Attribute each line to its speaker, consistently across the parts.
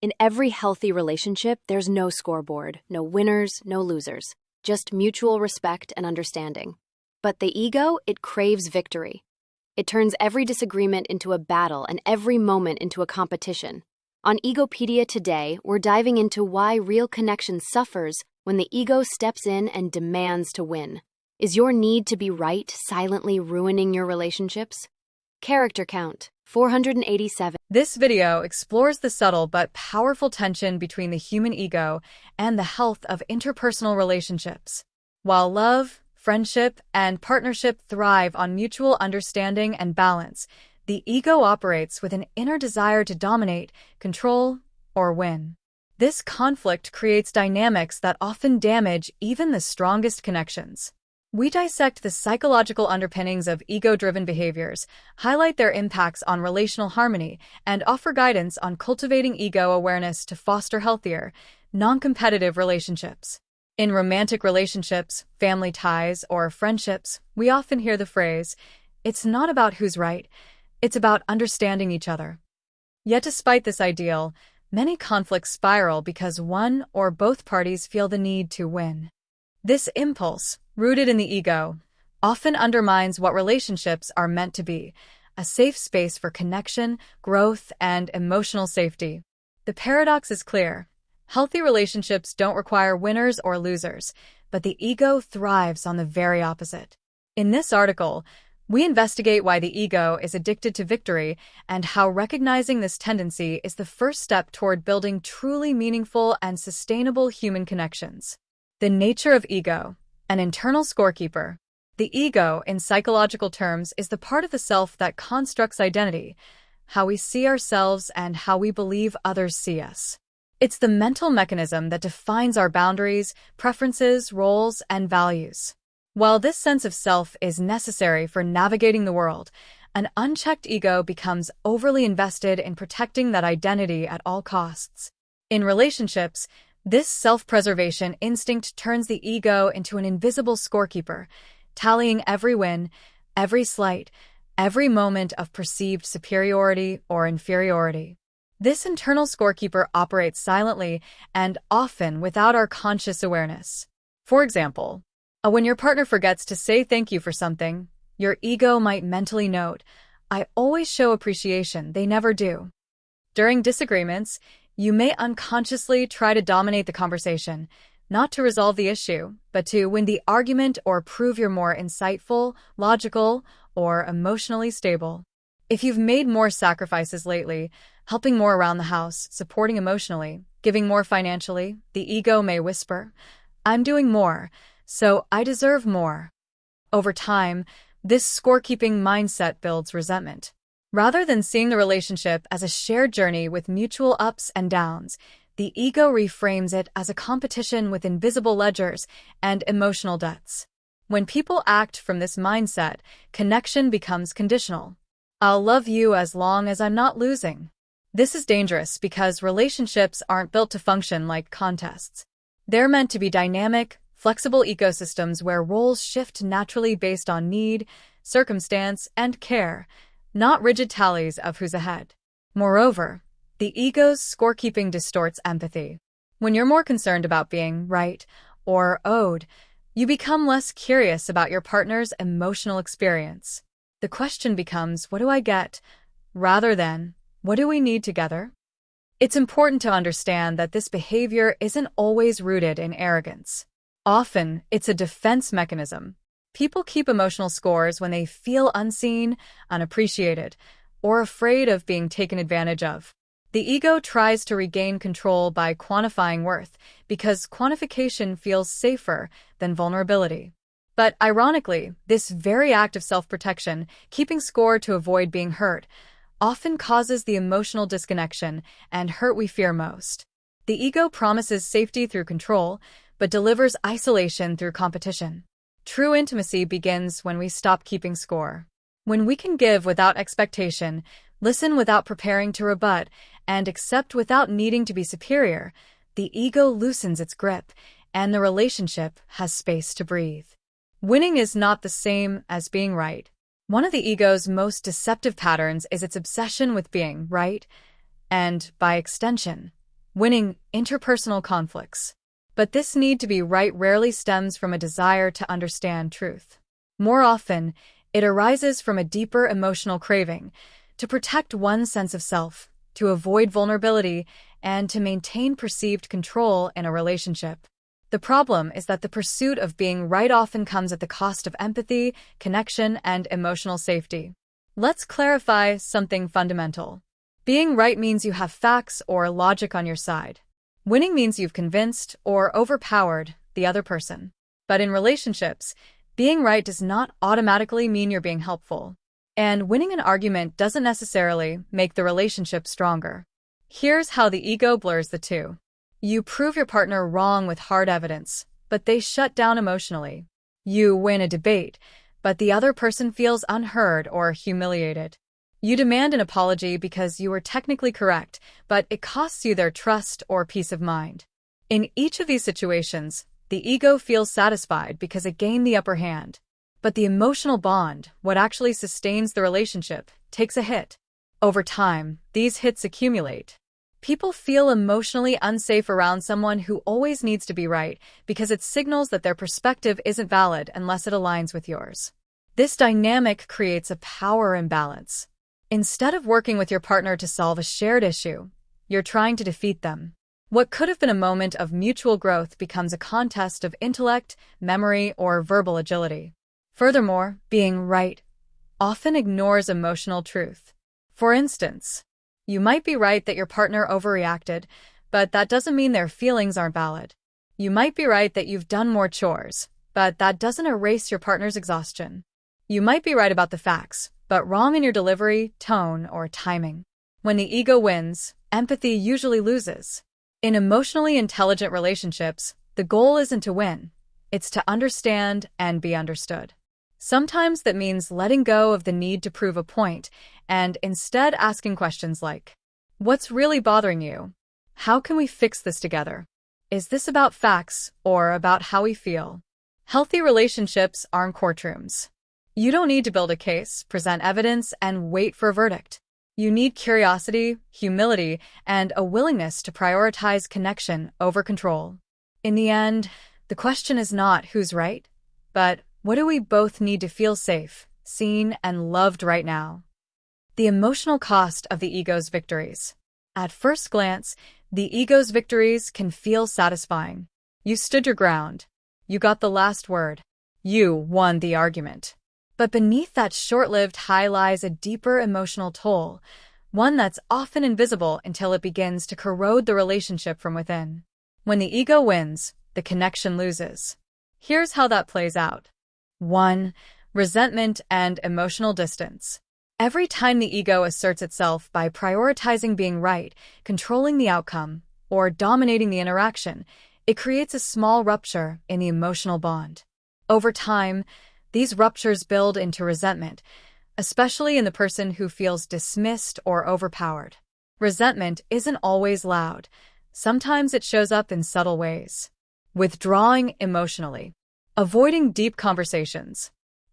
Speaker 1: In every healthy relationship, there's no scoreboard, no winners, no losers, just mutual respect and understanding. But the ego, it craves victory. It turns every disagreement into a battle and every moment into a competition. On Ego Pedia today, we're diving into why real connection suffers when the ego steps in and demands to win. Is your need to be right silently ruining your relationships? Character count, 487.
Speaker 2: This video explores the subtle but powerful tension between the human ego and the health of interpersonal relationships. While love, friendship, and partnership thrive on mutual understanding and balance, the ego operates with an inner desire to dominate, control, or win. This conflict creates dynamics that often damage even the strongest connections. We dissect the psychological underpinnings of ego-driven behaviors, highlight their impacts on relational harmony, and offer guidance on cultivating ego awareness to foster healthier, non-competitive relationships. In romantic relationships, family ties, or friendships, we often hear the phrase, "It's not about who's right, it's about understanding each other." Yet despite this ideal, many conflicts spiral because one or both parties feel the need to win. This impulse, rooted in the ego, often undermines what relationships are meant to be, a safe space for connection, growth, and emotional safety. The paradox is clear. Healthy relationships don't require winners or losers, but the ego thrives on the very opposite. In this article, we investigate why the ego is addicted to victory and how recognizing this tendency is the first step toward building truly meaningful and sustainable human connections. The nature of ego, an internal scorekeeper. The ego, in psychological terms, is the part of the self that constructs identity, how we see ourselves and how we believe others see us. It's the mental mechanism that defines our boundaries, preferences, roles, and values. While this sense of self is necessary for navigating the world, an unchecked ego becomes overly invested in protecting that identity at all costs. In relationships, this self-preservation instinct turns the ego into an invisible scorekeeper, tallying every win, every slight, every moment of perceived superiority or inferiority. This internal scorekeeper operates silently and often without our conscious awareness. For example, when your partner forgets to say thank you for something, your ego might mentally note, "I always show appreciation, they never do." During disagreements, you may unconsciously try to dominate the conversation, not to resolve the issue, but to win the argument or prove you're more insightful, logical, or emotionally stable. If you've made more sacrifices lately, helping more around the house, supporting emotionally, giving more financially, the ego may whisper, "I'm doing more, so I deserve more." Over time, this scorekeeping mindset builds resentment. Rather than seeing the relationship as a shared journey with mutual ups and downs, the ego reframes it as a competition with invisible ledgers and emotional debts. When people act from this mindset, connection becomes conditional. "I'll love you as long as I'm not losing." This is dangerous because relationships aren't built to function like contests. They're meant to be dynamic, flexible ecosystems where roles shift naturally based on need, circumstance, and care, not rigid tallies of who's ahead. Moreover, the ego's scorekeeping distorts empathy. When you're more concerned about being right or owed, you become less curious about your partner's emotional experience. The question becomes, what do I get, rather than, what do we need together? It's important to understand that this behavior isn't always rooted in arrogance. Often, it's a defense mechanism. People keep emotional scores when they feel unseen, unappreciated, or afraid of being taken advantage of. The ego tries to regain control by quantifying worth because quantification feels safer than vulnerability. But ironically, this very act of self-protection, keeping score to avoid being hurt, often causes the emotional disconnection and hurt we fear most. The ego promises safety through control, but delivers isolation through competition. True intimacy begins when we stop keeping score. When we can give without expectation, listen without preparing to rebut, and accept without needing to be superior, the ego loosens its grip, and the relationship has space to breathe. Winning is not the same as being right. One of the ego's most deceptive patterns is its obsession with being right, and, by extension, winning interpersonal conflicts. But this need to be right rarely stems from a desire to understand truth. More often, it arises from a deeper emotional craving to protect one's sense of self, to avoid vulnerability, and to maintain perceived control in a relationship. The problem is that the pursuit of being right often comes at the cost of empathy, connection, and emotional safety. Let's clarify something fundamental. Being right means you have facts or logic on your side. Winning means you've convinced or overpowered the other person. But in relationships, being right does not automatically mean you're being helpful. And winning an argument doesn't necessarily make the relationship stronger. Here's how the ego blurs the two. You prove your partner wrong with hard evidence, but they shut down emotionally. You win a debate, but the other person feels unheard or humiliated. You demand an apology because you were technically correct, but it costs you their trust or peace of mind. In each of these situations, the ego feels satisfied because it gained the upper hand. But the emotional bond, what actually sustains the relationship, takes a hit. Over time, these hits accumulate. People feel emotionally unsafe around someone who always needs to be right because it signals that their perspective isn't valid unless it aligns with yours. This dynamic creates a power imbalance. Instead of working with your partner to solve a shared issue, you're trying to defeat them. What could have been a moment of mutual growth becomes a contest of intellect, memory, or verbal agility. Furthermore, being right often ignores emotional truth. For instance, you might be right that your partner overreacted, but that doesn't mean their feelings aren't valid. You might be right that you've done more chores, but that doesn't erase your partner's exhaustion. You might be right about the facts, but wrong in your delivery, tone, or timing. When the ego wins, empathy usually loses. In emotionally intelligent relationships, the goal isn't to win. It's to understand and be understood. Sometimes that means letting go of the need to prove a point and instead asking questions like, what's really bothering you? How can we fix this together? Is this about facts or about how we feel? Healthy relationships aren't courtrooms. You don't need to build a case, present evidence, and wait for a verdict. You need curiosity, humility, and a willingness to prioritize connection over control. In the end, the question is not who's right, but what do we both need to feel safe, seen, and loved right now? The emotional cost of the ego's victories. At first glance, the ego's victories can feel satisfying. You stood your ground. You got the last word. You won the argument. But beneath that short-lived high lies a deeper emotional toll, one that's often invisible until it begins to corrode the relationship from within. When the ego wins, the connection loses. Here's how that plays out. 1. Resentment and emotional distance. Every time the ego asserts itself by prioritizing being right, controlling the outcome, or dominating the interaction, it creates a small rupture in the emotional bond. Over time, these ruptures build into resentment, especially in the person who feels dismissed or overpowered. Resentment isn't always loud. Sometimes it shows up in subtle ways. Withdrawing emotionally. Avoiding deep conversations.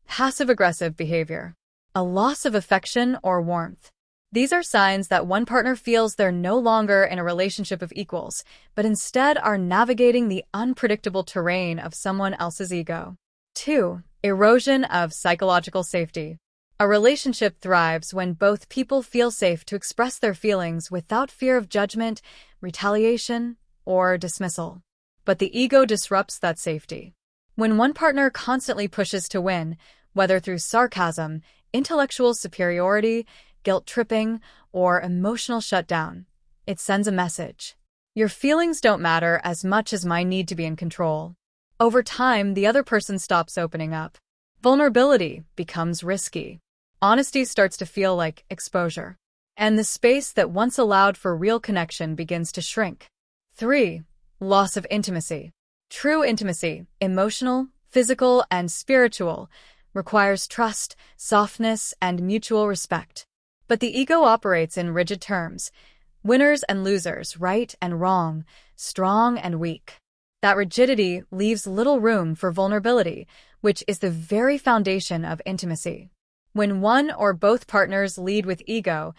Speaker 2: Passive-aggressive behavior. A loss of affection or warmth. These are signs that one partner feels they're no longer in a relationship of equals, but instead are navigating the unpredictable terrain of someone else's ego. 2. Erosion of psychological safety. A relationship thrives when both people feel safe to express their feelings without fear of judgment, retaliation, or dismissal. But the ego disrupts that safety. When one partner constantly pushes to win, whether through sarcasm, intellectual superiority, guilt-tripping, or emotional shutdown, it sends a message. Your feelings don't matter as much as my need to be in control. Over time, the other person stops opening up. Vulnerability becomes risky. Honesty starts to feel like exposure. And the space that once allowed for real connection begins to shrink. 3. Loss of intimacy. True intimacy, emotional, physical, and spiritual, requires trust, softness, and mutual respect. But the ego operates in rigid terms. Winners and losers, right and wrong, strong and weak. That rigidity leaves little room for vulnerability, which is the very foundation of intimacy. When one or both partners lead with ego,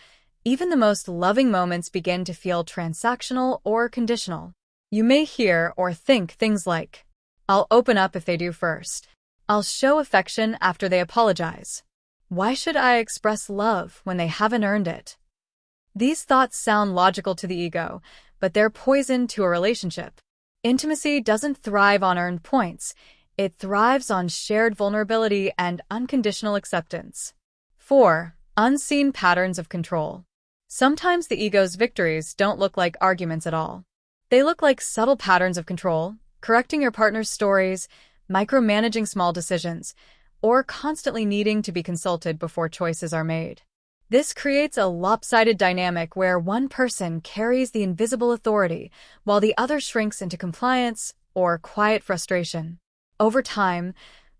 Speaker 2: Even the most loving moments begin to feel transactional or conditional. You may hear or think things like, "I'll open up if they do first. I'll show affection after they apologize. Why should I express love when they haven't earned it?" These thoughts sound logical to the ego, but they're poison to a relationship. Intimacy doesn't thrive on earned points. It thrives on shared vulnerability and unconditional acceptance. 4. Unseen patterns of control. Sometimes the ego's victories don't look like arguments at all. They look like subtle patterns of control, correcting your partner's stories, micromanaging small decisions, or constantly needing to be consulted before choices are made. This creates a lopsided dynamic where one person carries the invisible authority while the other shrinks into compliance or quiet frustration. Over time,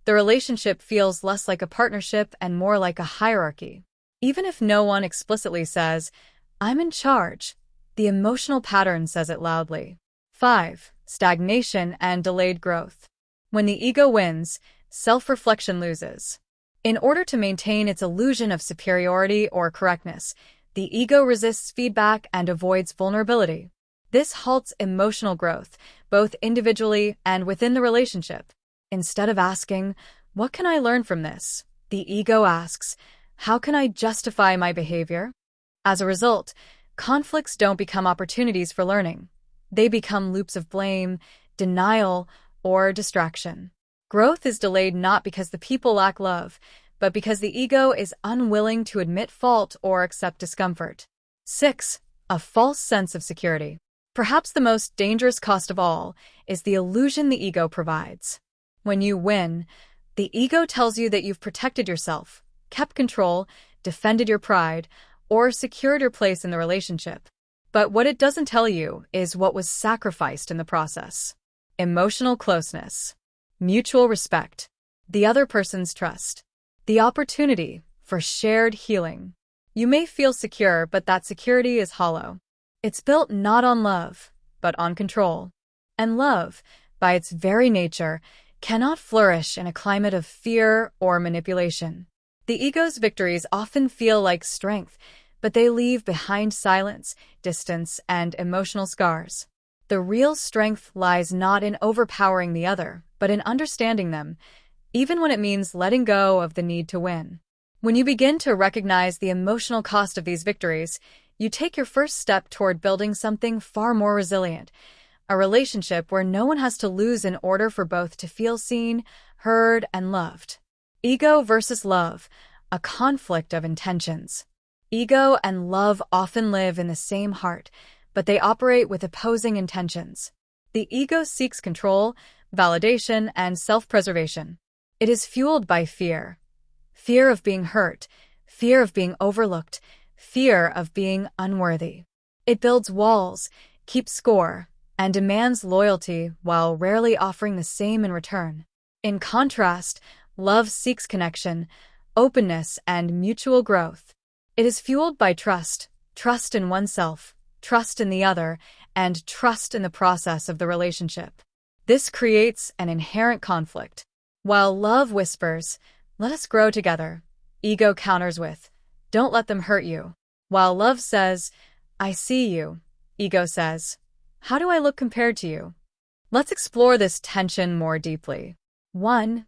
Speaker 2: the relationship feels less like a partnership and more like a hierarchy. Even if no one explicitly says, "I'm in charge," the emotional pattern says it loudly. 5. Stagnation and delayed growth. When the ego wins, self-reflection loses. In order to maintain its illusion of superiority or correctness, the ego resists feedback and avoids vulnerability. This halts emotional growth, both individually and within the relationship. Instead of asking, "What can I learn from this?" the ego asks, "How can I justify my behavior?" As a result, conflicts don't become opportunities for learning. They become loops of blame, denial, or distraction. Growth is delayed not because the people lack love, but because the ego is unwilling to admit fault or accept discomfort. 6. A false sense of security. Perhaps the most dangerous cost of all is the illusion the ego provides. When you win, the ego tells you that you've protected yourself, kept control, defended your pride, or secured your place in the relationship. But what it doesn't tell you is what was sacrificed in the process. Emotional closeness, mutual respect, the other person's trust, the opportunity for shared healing. You may feel secure, but that security is hollow. It's built not on love, but on control. And love, by its very nature, cannot flourish in a climate of fear or manipulation. The ego's victories often feel like strength, but they leave behind silence, distance, and emotional scars. The real strength lies not in overpowering the other, but in understanding them, even when it means letting go of the need to win. When you begin to recognize the emotional cost of these victories, you take your first step toward building something far more resilient, a relationship where no one has to lose in order for both to feel seen, heard, and loved. Ego versus love, a conflict of intentions. Ego and love often live in the same heart, but they operate with opposing intentions. The ego seeks control, validation, and self-preservation. It is fueled by fear. Fear of being hurt, fear of being overlooked, fear of being unworthy. It builds walls, keeps score, and demands loyalty while rarely offering the same in return. In contrast, love seeks connection, openness, and mutual growth. It is fueled by trust, trust in oneself, trust in the other, and trust in the process of the relationship. This creates an inherent conflict. While love whispers, "Let us grow together," ego counters with, "Don't let them hurt you." While love says, "I see you," ego says, "How do I look compared to you?" Let's explore this tension more deeply. 1.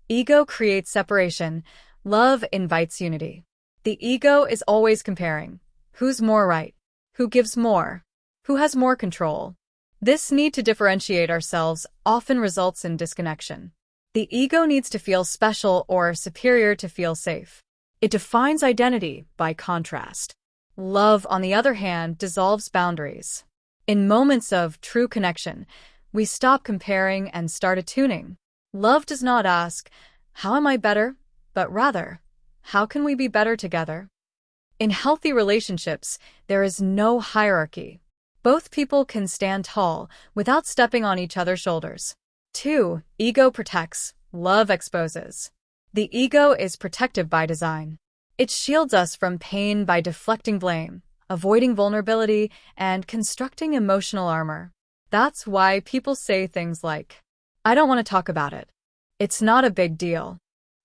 Speaker 2: Ego creates separation. Love invites unity. The ego is always comparing. Who's more right? Who gives more? Who has more control? This need to differentiate ourselves often results in disconnection. The ego needs to feel special or superior to feel safe. It defines identity by contrast. Love, on the other hand, dissolves boundaries. In moments of true connection, we stop comparing and start attuning. Love does not ask, "How am I better?" but rather, "How can we be better together?" In healthy relationships, there is no hierarchy. Both people can stand tall without stepping on each other's shoulders. 2. Ego protects, love exposes. The ego is protective by design. It shields us from pain by deflecting blame, avoiding vulnerability, and constructing emotional armor. That's why people say things like, "I don't want to talk about it. It's not a big deal.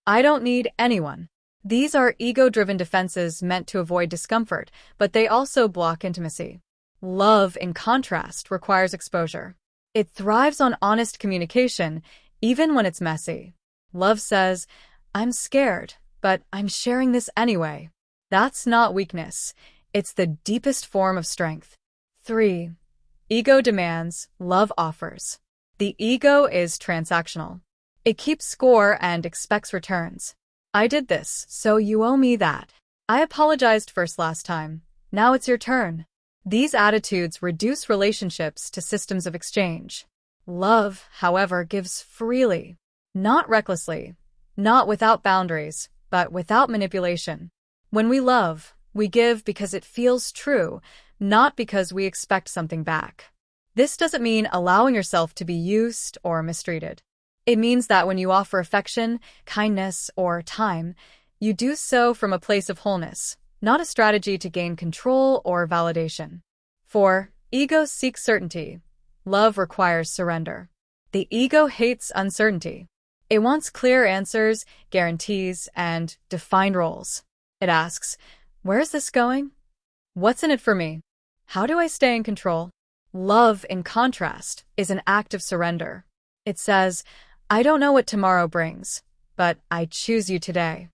Speaker 2: I don't need anyone." These are ego-driven defenses meant to avoid discomfort, but they also block intimacy. Love, in contrast, requires exposure. It thrives on honest communication, even when it's messy. Love says, "I'm scared, but I'm sharing this anyway." That's not weakness. It's the deepest form of strength. 3. Ego demands, love offers. The ego is transactional. It keeps score and expects returns. "I did this, so you owe me that. I apologized first last time. Now it's your turn." These attitudes reduce relationships to systems of exchange. Love, however, gives freely, not recklessly, not without boundaries, but without manipulation. When we love, we give because it feels true, not because we expect something back. This doesn't mean allowing yourself to be used or mistreated. It means that when you offer affection, kindness, or time, you do so from a place of wholeness, not a strategy to gain control or validation. 4. Ego seeks certainty. Love requires surrender. The ego hates uncertainty. It wants clear answers, guarantees, and defined roles. It asks, "Where's this going? What's in it for me? How do I stay in control?" Love, in contrast, is an act of surrender. It says, "I don't know what tomorrow brings, but I choose you today."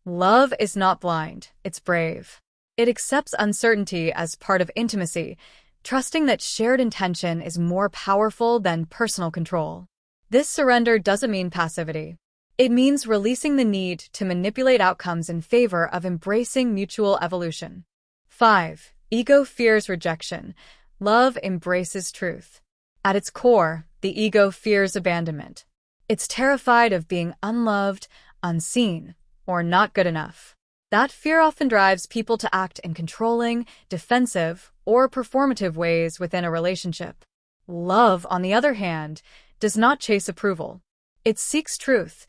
Speaker 2: Love is not blind, it's brave. It accepts uncertainty as part of intimacy, trusting that shared intention is more powerful than personal control. This surrender doesn't mean passivity. It means releasing the need to manipulate outcomes in favor of embracing mutual evolution. 5. Ego fears rejection. Love embraces truth. At its core, the ego fears abandonment. It's terrified of being unloved, unseen, or not good enough. That fear often drives people to act in controlling, defensive, or performative ways within a relationship. Love, on the other hand, does not chase approval. It seeks truth,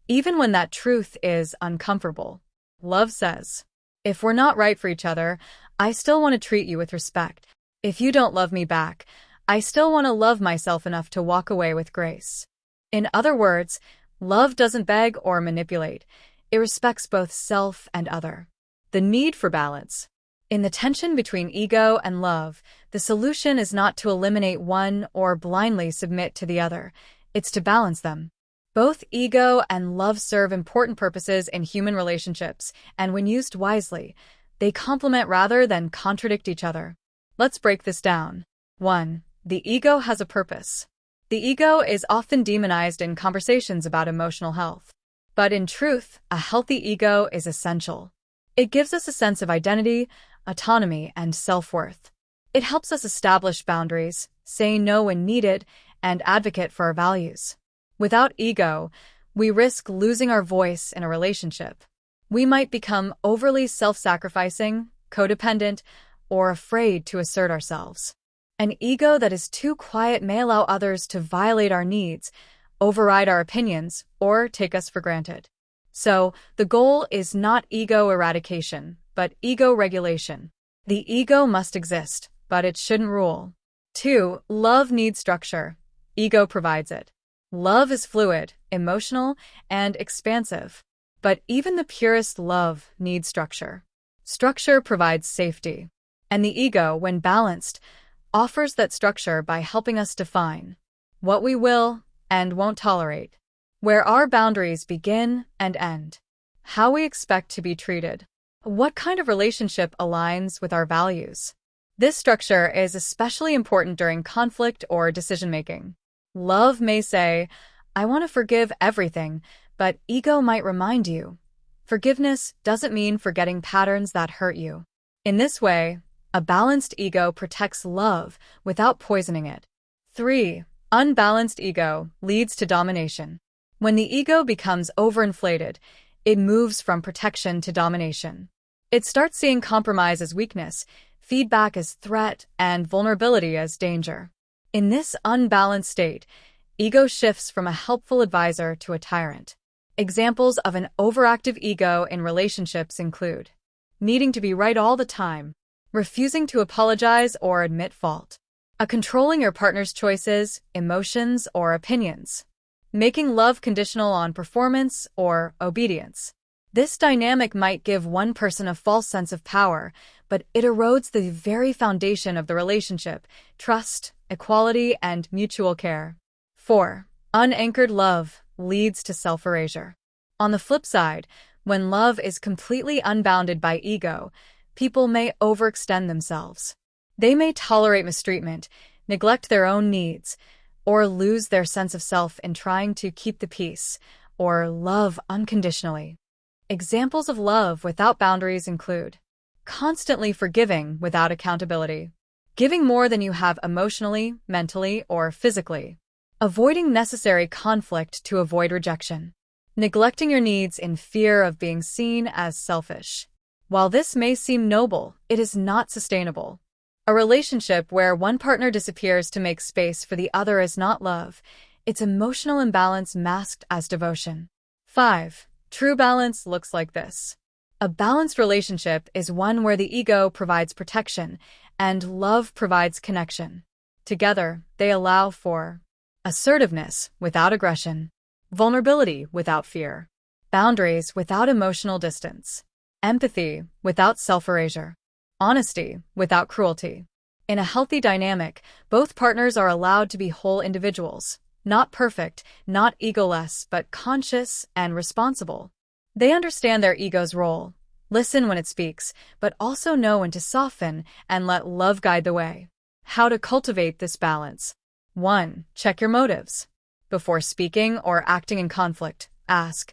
Speaker 2: even when that truth is uncomfortable. Love says, "If we're not right for each other, I still want to treat you with respect. If you don't love me back, I still want to love myself enough to walk away with grace." In other words, love doesn't beg or manipulate. It respects both self and other. The need for balance. In the tension between ego and love, the solution is not to eliminate one or blindly submit to the other. It's to balance them. Both ego and love serve important purposes in human relationships, and when used wisely, they complement rather than contradict each other. Let's break this down. 1. The ego has a purpose. The ego is often demonized in conversations about emotional health. But in truth, a healthy ego is essential. It gives us a sense of identity, autonomy, and self-worth. It helps us establish boundaries, say no when needed, and advocate for our values. Without ego, we risk losing our voice in a relationship. We might become overly self-sacrificing, codependent, or afraid to assert ourselves. An ego that is too quiet may allow others to violate our needs, override our opinions, or take us for granted. So, the goal is not ego eradication, but ego regulation. The ego must exist, but it shouldn't rule. 2. Love needs structure. Ego provides it. Love is fluid, emotional, and expansive. But even the purest love needs structure. Structure provides safety. And the ego, when balanced, offers that structure by helping us define what we will and won't tolerate, where our boundaries begin and end, how we expect to be treated, what kind of relationship aligns with our values. This structure is especially important during conflict or decision-making. Love may say, "I want to forgive everything," but ego might remind you, forgiveness doesn't mean forgetting patterns that hurt you. In this way, a balanced ego protects love without poisoning it. 3. Unbalanced ego leads to domination. When the ego becomes overinflated, it moves from protection to domination. It starts seeing compromise as weakness, feedback as threat, and vulnerability as danger. In this unbalanced state, ego shifts from a helpful advisor to a tyrant. Examples of an overactive ego in relationships include needing to be right all the time, refusing to apologize or admit fault, controlling your partner's choices, emotions, or opinions, making love conditional on performance or obedience, This dynamic might give one person a false sense of power, but it erodes the very foundation of the relationship: trust, equality, and mutual care. 4. Unanchored love leads to self-erasure. On the flip side, when love is completely unbounded by ego, people may overextend themselves. They may tolerate mistreatment, neglect their own needs, or lose their sense of self in trying to keep the peace or love unconditionally. Examples of love without boundaries include constantly forgiving without accountability, giving more than you have emotionally, mentally, or physically, avoiding necessary conflict to avoid rejection, neglecting your needs in fear of being seen as selfish. While this may seem noble, it is not sustainable. A relationship where one partner disappears to make space for the other is not love. It's emotional imbalance masked as devotion. 5. True balance looks like this. A balanced relationship is one where the ego provides protection and love provides connection. Together, they allow for assertiveness without aggression, vulnerability without fear, boundaries without emotional distance, empathy without self-erasure, honesty without cruelty. In a healthy dynamic, both partners are allowed to be whole individuals, not perfect, not egoless, but conscious and responsible. They understand their ego's role, listen when it speaks, but also know when to soften and let love guide the way. How to cultivate this balance. 1. Check your motives. Before speaking or acting in conflict, ask,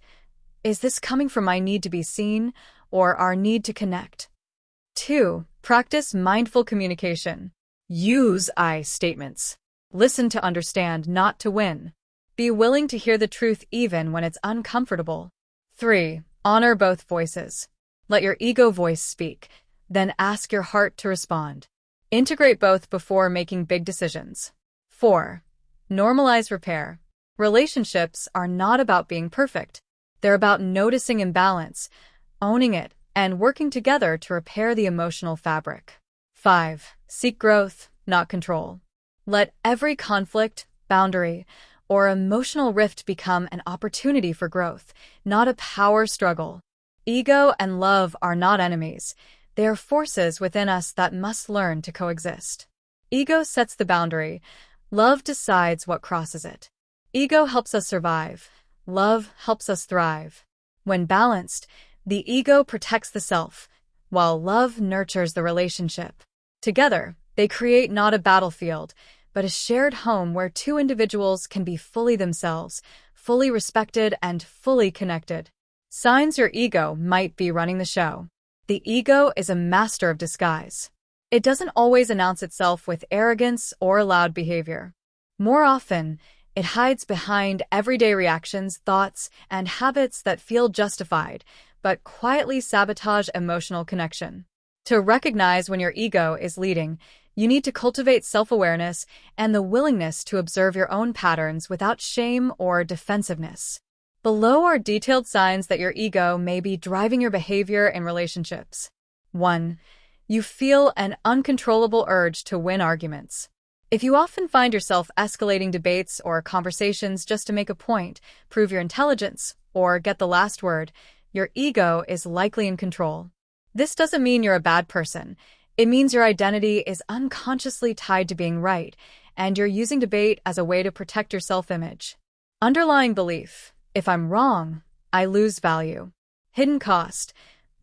Speaker 2: is this coming from my need to be seen or our need to connect? 2. Practice mindful communication. Use I statements. Listen to understand, not to win. Be willing to hear the truth even when it's uncomfortable. 3. Honor both voices. Let your ego voice speak, then ask your heart to respond. Integrate both before making big decisions. 4. Normalize repair. Relationships are not about being perfect. They're about noticing imbalance, owning it, and working together to repair the emotional fabric. 5. Seek growth, not control. Let every conflict, boundary, or emotional rift become an opportunity for growth, not a power struggle. Ego and love are not enemies. They are forces within us that must learn to coexist. Ego sets the boundary. Love decides what crosses it. Ego helps us survive. Love helps us thrive. When balanced, the ego protects the self, while love nurtures the relationship. Together, they create not a battlefield, but a shared home where two individuals can be fully themselves, fully respected, and fully connected. Signs your ego might be running the show. The ego is a master of disguise. It doesn't always announce itself with arrogance or loud behavior. More often, it hides behind everyday reactions, thoughts, and habits that feel justified, but quietly sabotage emotional connection. To recognize when your ego is leading, you need to cultivate self-awareness and the willingness to observe your own patterns without shame or defensiveness. Below are detailed signs that your ego may be driving your behavior in relationships. 1. You feel an uncontrollable urge to win arguments. If you often find yourself escalating debates or conversations just to make a point, prove your intelligence, or get the last word, your ego is likely in control. This doesn't mean you're a bad person. It means your identity is unconsciously tied to being right, and you're using debate as a way to protect your self-image. Underlying belief: if I'm wrong, I lose value. Hidden cost: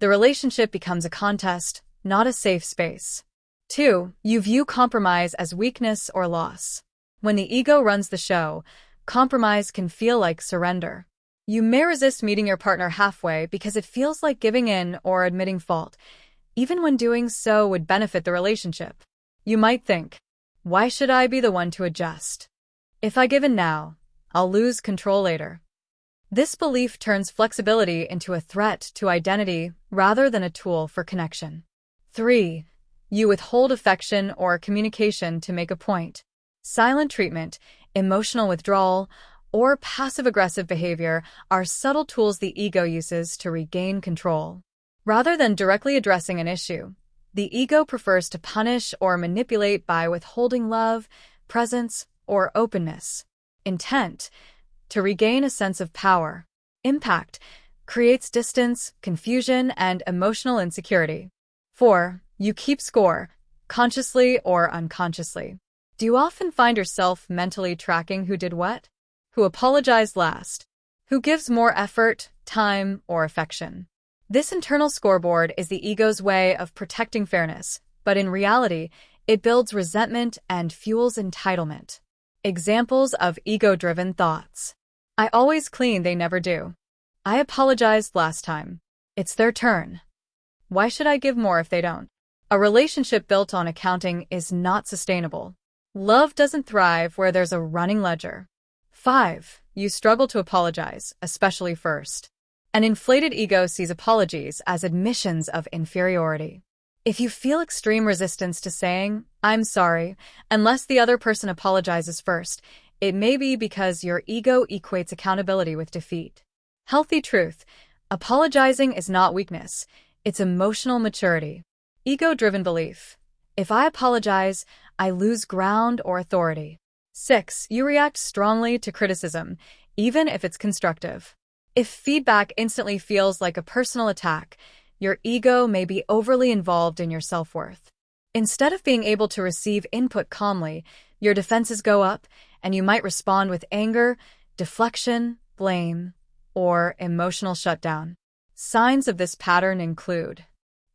Speaker 2: the relationship becomes a contest, not a safe space. 2. You view compromise as weakness or loss. When the ego runs the show, compromise can feel like surrender. You may resist meeting your partner halfway because it feels like giving in or admitting fault, even when doing so would benefit the relationship. You might think, why should I be the one to adjust? If I give in now, I'll lose control later. This belief turns flexibility into a threat to identity rather than a tool for connection. 3. You withhold affection or communication to make a point. Silent treatment, emotional withdrawal, or passive-aggressive behavior are subtle tools the ego uses to regain control. Rather than directly addressing an issue, the ego prefers to punish or manipulate by withholding love, presence, or openness. Intent: to regain a sense of power. Impact: creates distance, confusion, and emotional insecurity. 4. You keep score, consciously or unconsciously. Do you often find yourself mentally tracking who did what? Who apologized last? Who gives more effort, time, or affection? This internal scoreboard is the ego's way of protecting fairness, but in reality, it builds resentment and fuels entitlement. Examples of ego-driven thoughts. I always clean, they never do. I apologized last time. It's their turn. Why should I give more if they don't? A relationship built on accounting is not sustainable. Love doesn't thrive where there's a running ledger. 5. You struggle to apologize, especially first. An inflated ego sees apologies as admissions of inferiority. If you feel extreme resistance to saying, "I'm sorry," unless the other person apologizes first, it may be because your ego equates accountability with defeat. Healthy truth: apologizing is not weakness, it's emotional maturity. Ego-driven belief: if I apologize, I lose ground or authority. 6. You react strongly to criticism, even if it's constructive. If feedback instantly feels like a personal attack, your ego may be overly involved in your self-worth. Instead of being able to receive input calmly, your defenses go up, and you might respond with anger, deflection, blame, or emotional shutdown. Signs of this pattern include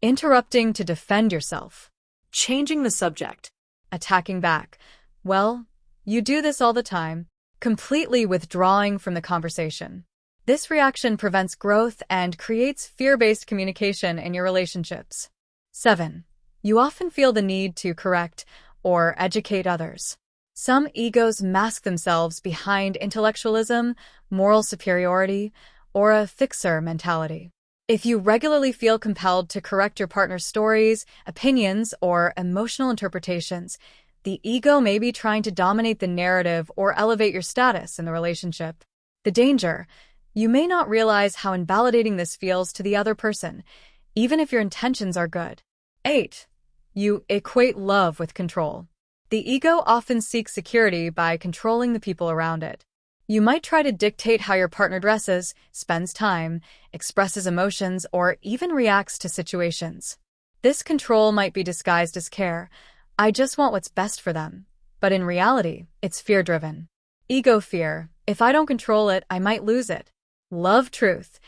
Speaker 2: interrupting to defend yourself,
Speaker 3: Changing the subject.
Speaker 2: attacking back. Well, you do this all the time. Completely withdrawing from the conversation. This reaction prevents growth and creates fear-based communication in your relationships. 7. You often feel the need to correct or educate others. Some egos mask themselves behind intellectualism, moral superiority, or a fixer mentality. If you regularly feel compelled to correct your partner's stories, opinions, or emotional interpretations, the ego may be trying to dominate the narrative or elevate your status in the relationship. The danger: you may not realize how invalidating this feels to the other person, even if your intentions are good. 8. You equate love with control. The ego often seeks security by controlling the people around it. You might try to dictate how your partner dresses, spends time, expresses emotions, or even reacts to situations. This control might be disguised as care. I just want what's best for them. But in reality, it's fear-driven. Ego fear: if I don't control it, I might lose it. Love truth: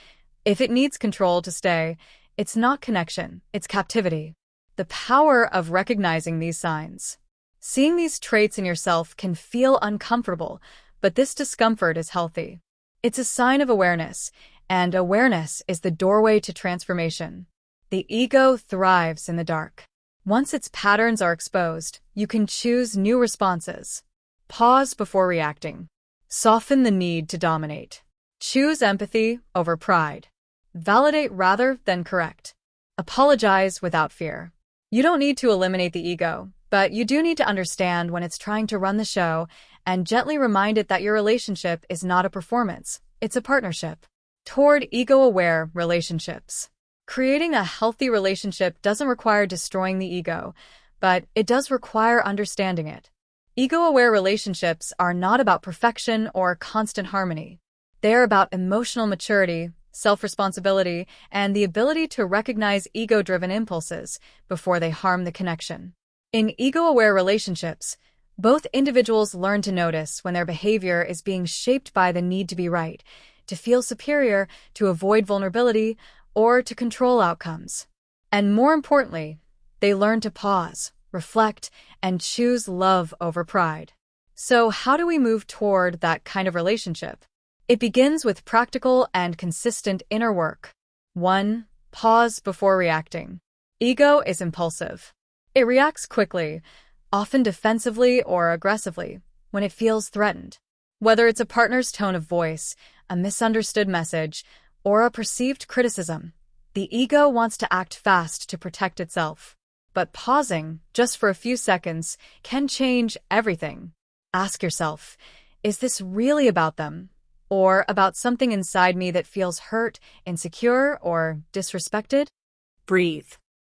Speaker 2: if it needs control to stay, it's not connection, it's captivity. The power of recognizing these signs. Seeing these traits in yourself can feel uncomfortable, but this discomfort is healthy. It's a sign of awareness, and awareness is the doorway to transformation. The ego thrives in the dark. Once its patterns are exposed, you can choose new responses. Pause before reacting. Soften the need to dominate. Choose empathy over pride. Validate rather than correct. Apologize without fear. You don't need to eliminate the ego, but you do need to understand when it's trying to run the show and gently remind it that your relationship is not a performance, it's a partnership. Toward ego-aware relationships. Creating a healthy relationship doesn't require destroying the ego, but it does require understanding it. Ego-aware relationships are not about perfection or constant harmony. They are about emotional maturity, self-responsibility, and the ability to recognize ego-driven impulses before they harm the connection. In ego-aware relationships, both individuals learn to notice when their behavior is being shaped by the need to be right, to feel superior, to avoid vulnerability, or to control outcomes. And more importantly, they learn to pause, reflect, and choose love over pride. So how do we move toward that kind of relationship? It begins with practical and consistent inner work. 1. Pause before reacting. Ego is impulsive. It reacts quickly, often defensively or aggressively, when it feels threatened. Whether it's a partner's tone of voice, a misunderstood message, or a perceived criticism, the ego wants to act fast to protect itself. But pausing, just for a few seconds, can change everything. Ask yourself, is this really about them? Or about something inside me that feels hurt, insecure, or disrespected?
Speaker 3: Breathe.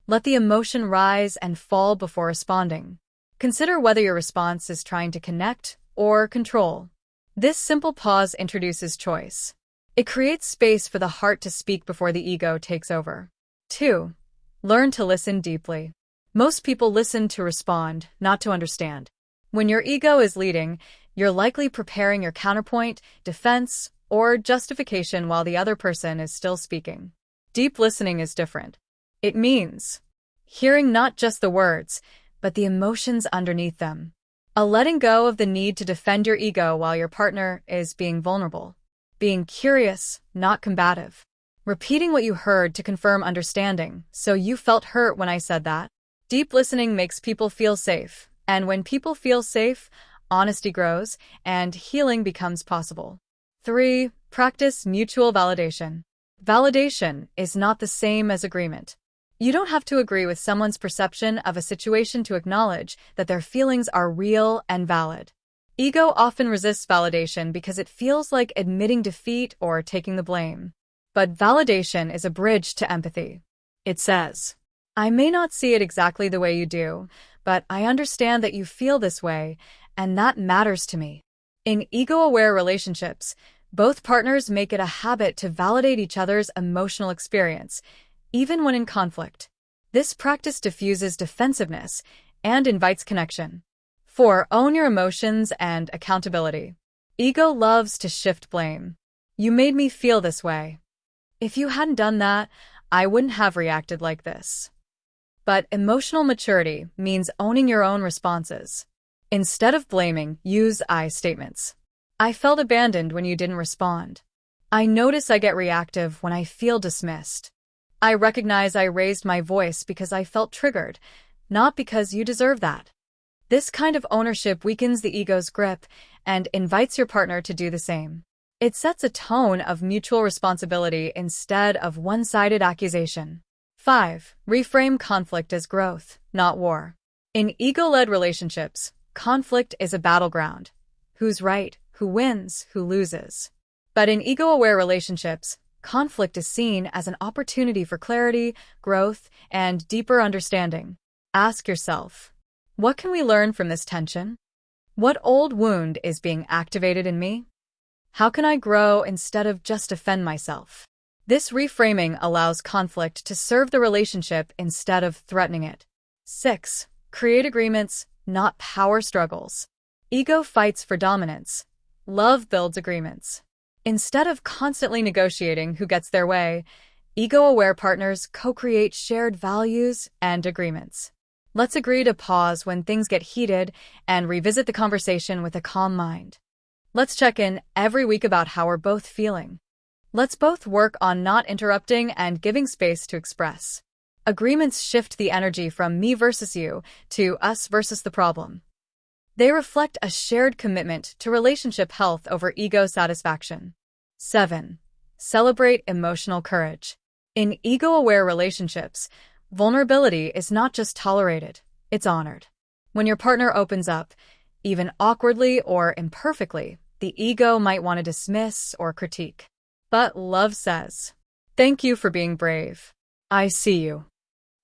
Speaker 2: Let the emotion rise and fall before responding. Consider whether your response is trying to connect or control. This simple pause introduces choice. It creates space for the heart to speak before the ego takes over. 2. Learn to listen deeply. Most people listen to respond, not to understand. When your ego is leading, you're likely preparing your counterpoint, defense, or justification while the other person is still speaking. Deep listening is different. It means hearing not just the words, but the emotions underneath them. A letting go of the need to defend your ego while your partner is being vulnerable. Being curious, not combative. Repeating what you heard to confirm understanding, so you felt hurt when I said that. Deep listening makes people feel safe, and when people feel safe, honesty grows, and healing becomes possible. 3. Practice mutual validation. Validation is not the same as agreement. You don't have to agree with someone's perception of a situation to acknowledge that their feelings are real and valid. Ego often resists validation because it feels like admitting defeat or taking the blame. But validation is a bridge to empathy. It says, I may not see it exactly the way you do, but I understand that you feel this way, and that matters to me. In ego-aware relationships, both partners make it a habit to validate each other's emotional experience, even when in conflict. This practice diffuses defensiveness and invites connection. 4. Own your emotions and accountability. Ego loves to shift blame. You made me feel this way. If you hadn't done that, I wouldn't have reacted like this. But emotional maturity means owning your own responses. Instead of blaming, use I statements. I felt abandoned when you didn't respond. I notice I get reactive when I feel dismissed. I recognize I raised my voice because I felt triggered, not because you deserve that. This kind of ownership weakens the ego's grip and invites your partner to do the same. It sets a tone of mutual responsibility instead of one-sided accusation. 5. Reframe conflict as growth, not war. In ego-led relationships, conflict is a battleground. Who's right, who wins, who loses. But in ego-aware relationships, conflict is seen as an opportunity for clarity, growth, and deeper understanding. Ask yourself, what can we learn from this tension? What old wound is being activated in me? How can I grow instead of just defend myself? This reframing allows conflict to serve the relationship instead of threatening it. 6. Create agreements, not power struggles. Ego fights for dominance. Love builds agreements. Instead of constantly negotiating who gets their way, ego-aware partners co-create shared values and agreements. Let's agree to pause when things get heated and revisit the conversation with a calm mind. Let's check in every week about how we're both feeling. Let's both work on not interrupting and giving space to express. Agreements shift the energy from me versus you to us versus the problem. They reflect a shared commitment to relationship health over ego satisfaction. 7. Celebrate emotional courage. In ego-aware relationships, vulnerability is not just tolerated, it's honored. When your partner opens up, even awkwardly or imperfectly, the ego might want to dismiss or critique. But love says, thank you for being brave. I see you.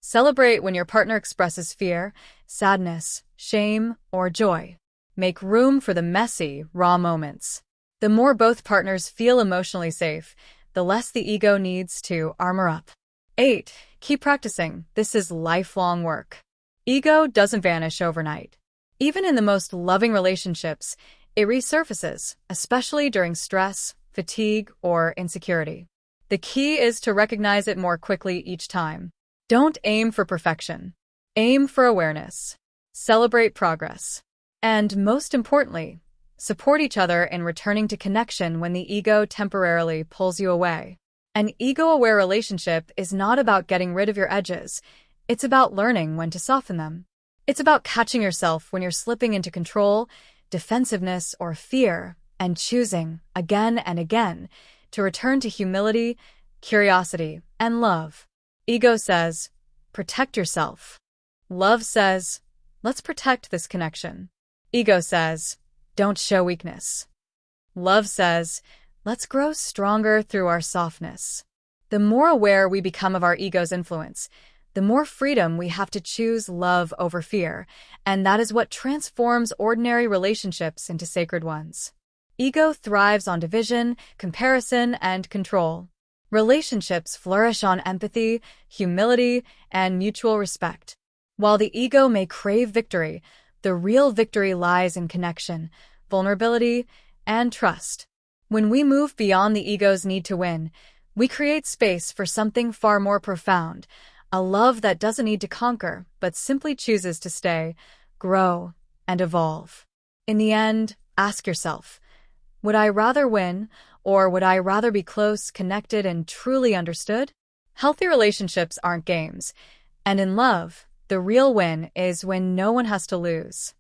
Speaker 2: Celebrate when your partner expresses fear, sadness, shame, or joy. Make room for the messy, raw moments. The more both partners feel emotionally safe, the less the ego needs to armor up. 8. Keep practicing. This is lifelong work. Ego doesn't vanish overnight. Even in the most loving relationships, it resurfaces, especially during stress, fatigue, or insecurity. The key is to recognize it more quickly each time. Don't aim for perfection. Aim for awareness. Celebrate progress. And most importantly, support each other in returning to connection when the ego temporarily pulls you away. An ego-aware relationship is not about getting rid of your edges. It's about learning when to soften them. It's about catching yourself when you're slipping into control, defensiveness, or fear, and choosing, again and again, to return to humility, curiosity, and love. Ego says, protect yourself. Love says, let's protect this connection. Ego says, don't show weakness. Love says, let's grow stronger through our softness. The more aware we become of our ego's influence, the more freedom we have to choose love over fear, and that is what transforms ordinary relationships into sacred ones. Ego thrives on division, comparison, and control. Relationships flourish on empathy, humility, and mutual respect. While the ego may crave victory, the real victory lies in connection, vulnerability, and trust. When we move beyond the ego's need to win, we create space for something far more profound, a love that doesn't need to conquer, but simply chooses to stay, grow, and evolve. In the end, ask yourself, would I rather win, or would I rather be close, connected, and truly understood? Healthy relationships aren't games, and in love, the real win is when no one has to lose.